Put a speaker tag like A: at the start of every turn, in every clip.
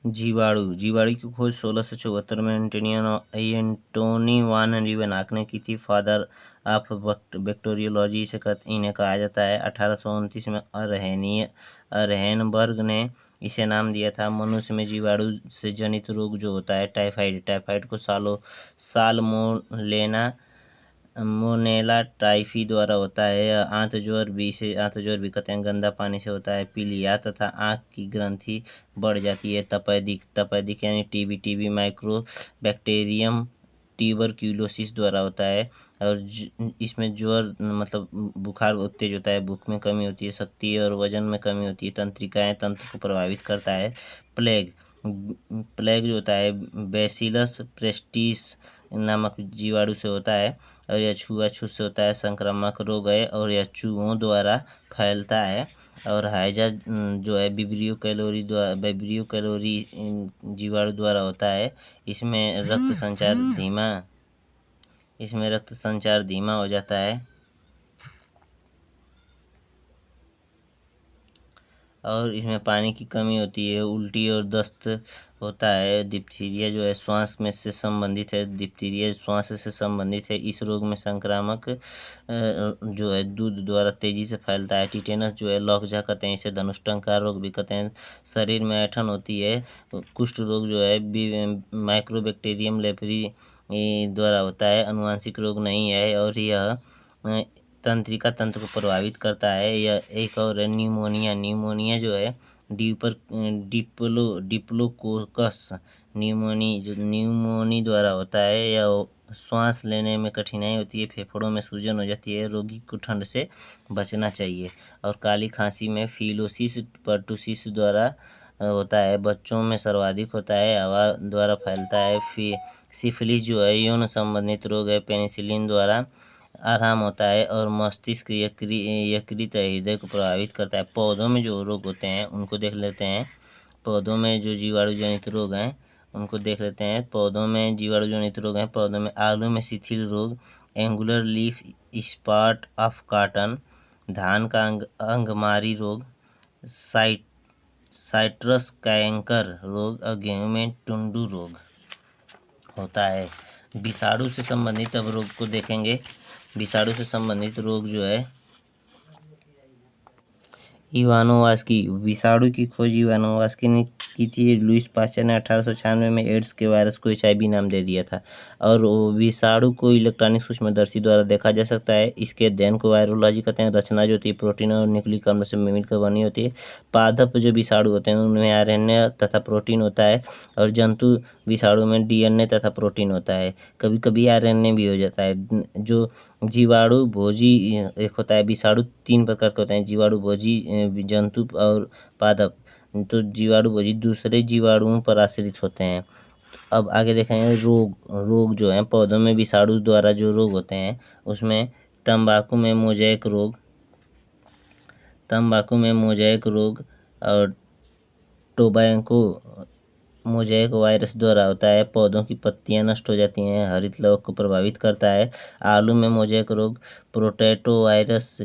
A: जीवाणु की खोज 1674 में एंटोनी वान लीवेनॉक ने की थी। फादर ऑफ बैक्टीरियोलॉजी इन्हें कहा जाता है। 1829 में अरहेनबर्ग ने इसे नाम दिया था। मनुष्य में जीवाणु से जनित रोग जो होता है टाइफाइड को साल्मोनेला टाइफी द्वारा होता है। आंत ज्वर भी कहते हैं, गंदा पानी से होता है। पीलिया तथा आंख की ग्रंथि बढ़ जाती है। तपेदिक यानी टीबी माइक्रो बैक्टीरियम ट्यूबरक्यूलोसिस द्वारा होता है। और इसमें ज्वर मतलब बुखार बहुत तेज होता है, भूख में कमी होती है, शक्ति और वजन में कमी होती है, तंत्र को प्रभावित करता है। प्लेग जो होता है बैसिलस प्रेस्टिस नामक जीवाणु से होता है और यह छुआछूत से होता है। संक्रामक रोग है और यह चूहों द्वारा फैलता है। और हैजा जो है विब्रियो कैलोरी जीवाणु द्वारा होता है। इसमें रक्त संचार धीमा हो जाता है और इसमें पानी की कमी होती है। उल्टी और दस्त होता है। डिप्थीरिया जो है श्वास से संबंधित है। इस रोग में संक्रामक जो है दूध द्वारा तेजी से फैलता है। टिटेनस जो है लॉकजा कहते हैं, इसे धनुष्टंकार रोग भी कहते हैं। शरीर में ऐंठन होती है। कुष्ठ रोग जो है माइक्रोबैक्टीरियम लेप्री द्वारा होता है। अनुवांशिक रोग नहीं है और यह तंत्रिका तंत्र को प्रभावित करता है। यह एक और है न्यूमोनिया जो है डिप्लोकोकस न्यूमोनी द्वारा होता है। यह श्वास लेने में कठिनाई होती है, फेफड़ों में सूजन हो जाती है। रोगी को ठंड से बचना चाहिए। और काली खांसी में फिलोसिस पर्टुसिस द्वारा होता है। बच्चों में सर्वाधिक होता है, हवा द्वारा फैलता है। सिफिलिस जो है यौन संबंधित रोग है, पेनिसिलिन द्वारा आराम होता है। और मस्तिष्क यकृत हृदय को प्रभावित करता है। पौधों में जो रोग होते हैं उनको देख लेते हैं। पौधों में जो जीवाणु जनित रोग हैं उनको देख लेते हैं। पौधों में आलू में शिथिल रोग, angular leaf spot of cotton, धान का अंगमारी रोग, साइट्रस कैंकर रोग और गेहूं में टुंडू रोग होता है। विषाणु से संबंधित अब रोग को देखेंगे। विषाणु से संबंधित रोग जो है इवानोवास्की, विषाणु की खोज इवानोवास्की ने की थी। लुईस पास्चर ने 1896 में एड्स के वायरस को HIV नाम दे दिया था। और विषाणु को इलेक्ट्रॉनिक सूक्ष्मदर्शी द्वारा देखा जा सकता है। इसके अध्ययन को वायरोलॉजी कहते हैं। रचना जो होती है प्रोटीन और न्यूक्लिक अम्ल से मिलकर बनी होती है। पादप जो विषाणु होते हैं उनमें RNA तथा प्रोटीन होता है और जंतु विषाणु में DNA तथा प्रोटीन होता है। कभी कभी RNA भी हो जाता है। जो जीवाणु भोजी एक होता है। विषाणु 3 प्रकार के होते हैं, जीवाणु भोजी, जंतु और पादप। तो जीवाणु भोजी दूसरे जीवाणुओं पर आश्रित होते हैं। अब आगे देखेंगे रोग जो है पौधों में विषाणु द्वारा जो रोग होते हैं उसमें तंबाकू में मोज़ेक रोग और टोबैको मोज़ेक वायरस द्वारा होता है। पौधों की पत्तियां नष्ट हो जाती हैं। हरित लवक को प्रभावित करता है। आलू में मोज़ेक रोग पोटैटो वायरस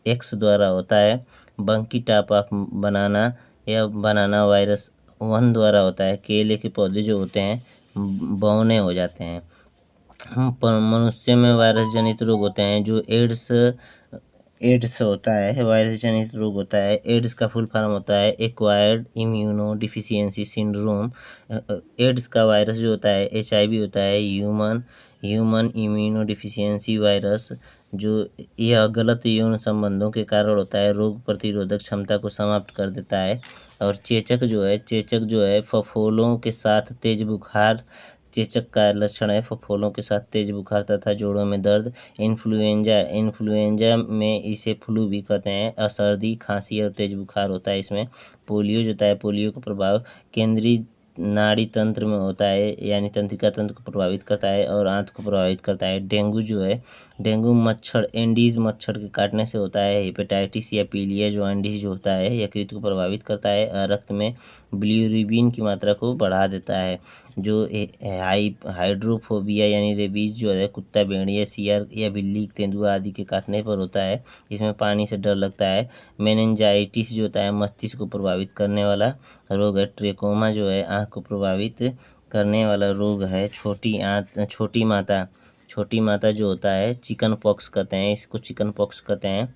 A: X द्वारा होता है। बंकी टॉप ऑफ बनाना वायरस 1 द्वारा होता है। केले के पौधे जो होते हैं बौने हो जाते हैं। मनुष्य में वायरस जनित रोग होते हैं। जो एड्स होता है, वायरस जनित रोग होता है। एड्स का फुल फॉर्म होता है acquired immunodeficiency syndrome. AIDS का वायरस जो होता है HIV होता है, ह्यूमन इम्यूनो डिफिशियंसी वायरस। जो यह गलत यौन संबंधों के कारण होता है। रोग प्रतिरोधक क्षमता को समाप्त कर देता है। और चेचक जो है फफोलों के साथ तेज बुखार चेचक का लक्षण है। फफोलों के साथ तेज बुखार तथा जोड़ों में दर्द। इन्फ्लुएंजा में इसे फ्लू भी कहते हैं। और सर्दी, खांसी और तेज बुखार होता है इसमें। पोलियो जो होता है, पोलियो का प्रभाव केंद्रीय नाड़ी तंत्र में होता है, यानी तंत्रिका तंत्र को प्रभावित करता है और आंत को प्रभावित करता है। डेंगू जो है, डेंगू मच्छर एंडीज मच्छर के काटने से होता है। हेपेटाइटिस या पीलिया जो एंडीज जो होता है, यकृत को प्रभावित करता है, रक्त में बिलिरुबिन की मात्रा को बढ़ा देता है। जो हाइड्रोफोबिया यानी रेबीज जो है, कुत्ता, भेड़िया, सियार या बिल्ली, तेंदुआ आदि के काटने पर होता है। इसमें पानी से डर लगता है। मेनिंजाइटिस जो होता है, मस्तिष्क को प्रभावित करने वाला रोग है। ट्रेकोमा जो है, आँख को प्रभावित करने वाला रोग है। छोटी माता जो होता है, चिकन पॉक्स कहते हैं, इसको चिकन पॉक्स कहते हैं।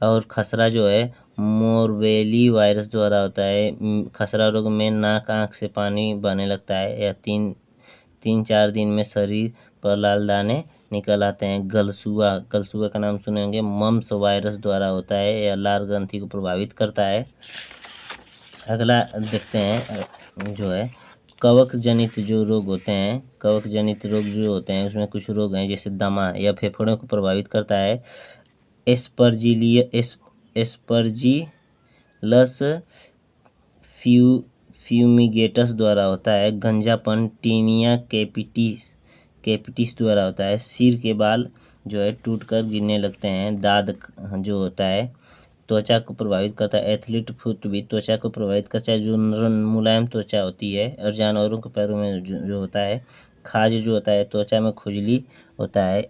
A: और खसरा जो है, मोरबेली वायरस द्वारा होता है। खसरा रोग में नाक आँख से पानी बहने लगता है या 3-4 दिन में शरीर पर लाल दाने निकल आते हैं। गलसुआ का नाम सुने होंगे, मम्स वायरस द्वारा होता है या लार ग्रंथि को प्रभावित करता है। अगला देखते हैं जो है कवक जनित जो रोग होते हैं। कवक जनित रोग जो होते हैं उसमें कुछ रोग हैं, जैसे दमा या फेफड़ों को प्रभावित करता है। एस्परजिलस फ्यूमिगेटस द्वारा होता है। गंजापन टीनिया कैपिटिस द्वारा होता है। सिर के बाल जो है टूटकर गिरने लगते हैं। दाद जो होता है त्वचा को प्रभावित करता है। एथलीट फुट भी त्वचा को प्रभावित करता है, जो मुलायम त्वचा होती है। और जानवरों के पैरों में जो होता है। खाज जो होता है, त्वचा में खुजली होता है।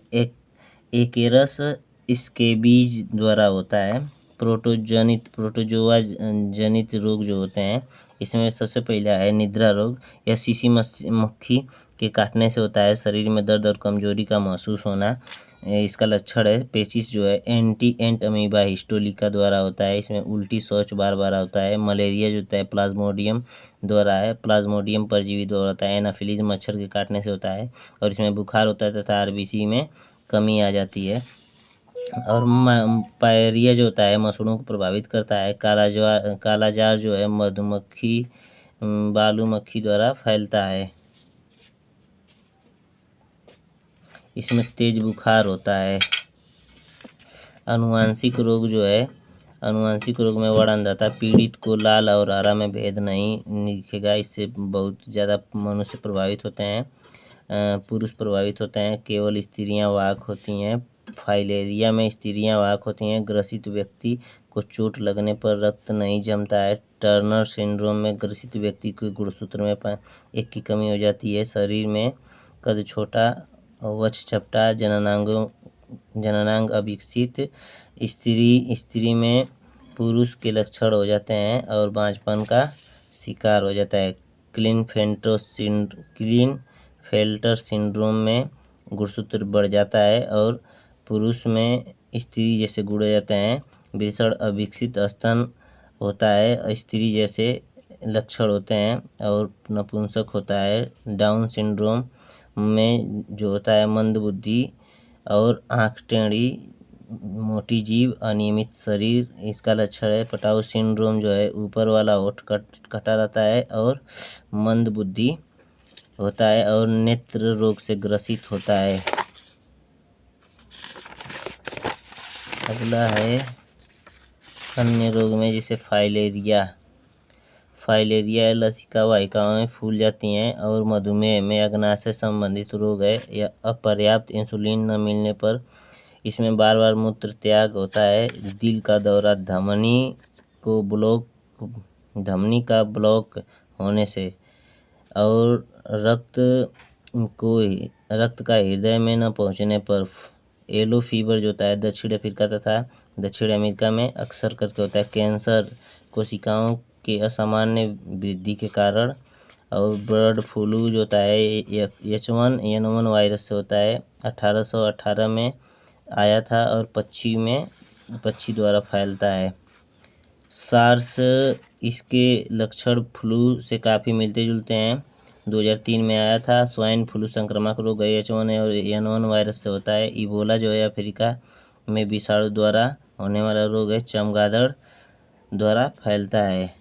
A: एकेरस स्केबीज द्वारा होता है। प्रोटोजोआ जनित रोग जो होते हैं, इसमें सबसे पहला है निद्रा रोग या सीसी मक्खी के काटने से होता है। शरीर में दर्द और कमजोरी का महसूस होना इसका लक्षण है। पेचिस जो है एंट अमीबा हिस्टोलिका द्वारा होता है। इसमें उल्टी शौच बार बार होता है। मलेरिया जो होता है प्लाज्मोडियम द्वारा है, प्लाज्मोडियम परजीवी द्वारा होता है। एनाफिलीज मच्छर के काटने से होता है और इसमें बुखार होता है तथा आरबीसी में कमी आ जाती है। और पायरिया जो होता है मसूड़ों को प्रभावित करता है। कालाजार जो है मधुमक्खी बालू मक्खी द्वारा फैलता है। इसमें तेज बुखार होता है। अनुवांशिक रोग जो है, अनुवांशिक रोग में वर्णनदाता पीड़ित को लाल और हरा में भेद नहीं दिखेगा। इससे बहुत ज़्यादा मनुष्य प्रभावित होते हैं, पुरुष प्रभावित होते हैं। केवल स्त्रियां वाहक होती हैं। फाइलेरिया में स्त्रियां वाहक होती हैं। ग्रसित व्यक्ति को चोट लगने पर रक्त नहीं जमता है। टर्नर सिंड्रोम में ग्रसित व्यक्ति को गुणसूत्र में एक की कमी हो जाती है। शरीर में कद छोटा, वक्ष चपटा, जननांग अविकसित। स्त्री में पुरुष के लक्षण हो जाते हैं और बांझपन का शिकार हो जाता है। क्लीनफेल्टर सिंड्रोम में गुणसूत्र बढ़ जाता है और पुरुष में स्त्री जैसे गुण हो जाते हैं। वृषण अविकसित स्तन होता है, स्त्री जैसे लक्षण होते हैं और नपुंसक होता है। डाउन सिंड्रोम में जो होता है मंद बुद्धि और आँख टेढ़ी, मोटी जीभ, अनियमित शरीर इसका लक्षण है। पटाउ सिंड्रोम जो है ऊपर वाला होठ कटा रहता है और मंद बुद्धि होता है और नेत्र रोग से ग्रसित होता है। अगला है अन्य रोग में, जैसे फाइलेरिया लसिका वाहिकाओं में फूल जाती हैं और मधुमेह में अग्नाशय संबंधित रोग है। या अपर्याप्त इंसुलिन न मिलने पर इसमें बार बार मूत्र त्याग होता है। दिल का दौरा, धमनी का ब्लॉक होने से और रक्त का हृदय में न पहुंचने पर। येलो फीवर जो होता है दक्षिण अफ्रीका तथा दक्षिण अमेरिका में अक्सर करके होता है। कैंसर कोशिकाओं के असामान्य वृद्धि के कारण। और बर्ड फ्लू जो होता है H1N1 वायरस से होता है। 1818 में आया था और पक्षी द्वारा फैलता है। सार्स, इसके लक्षण फ्लू से काफ़ी मिलते जुलते हैं। 2003 में आया था। स्वाइन फ्लू संक्रामक रोग H1N1 वायरस से होता है। इबोला जो है अफ्रीका में विषाणु द्वारा होने वाला रोग है, चमगादड़ द्वारा फैलता है।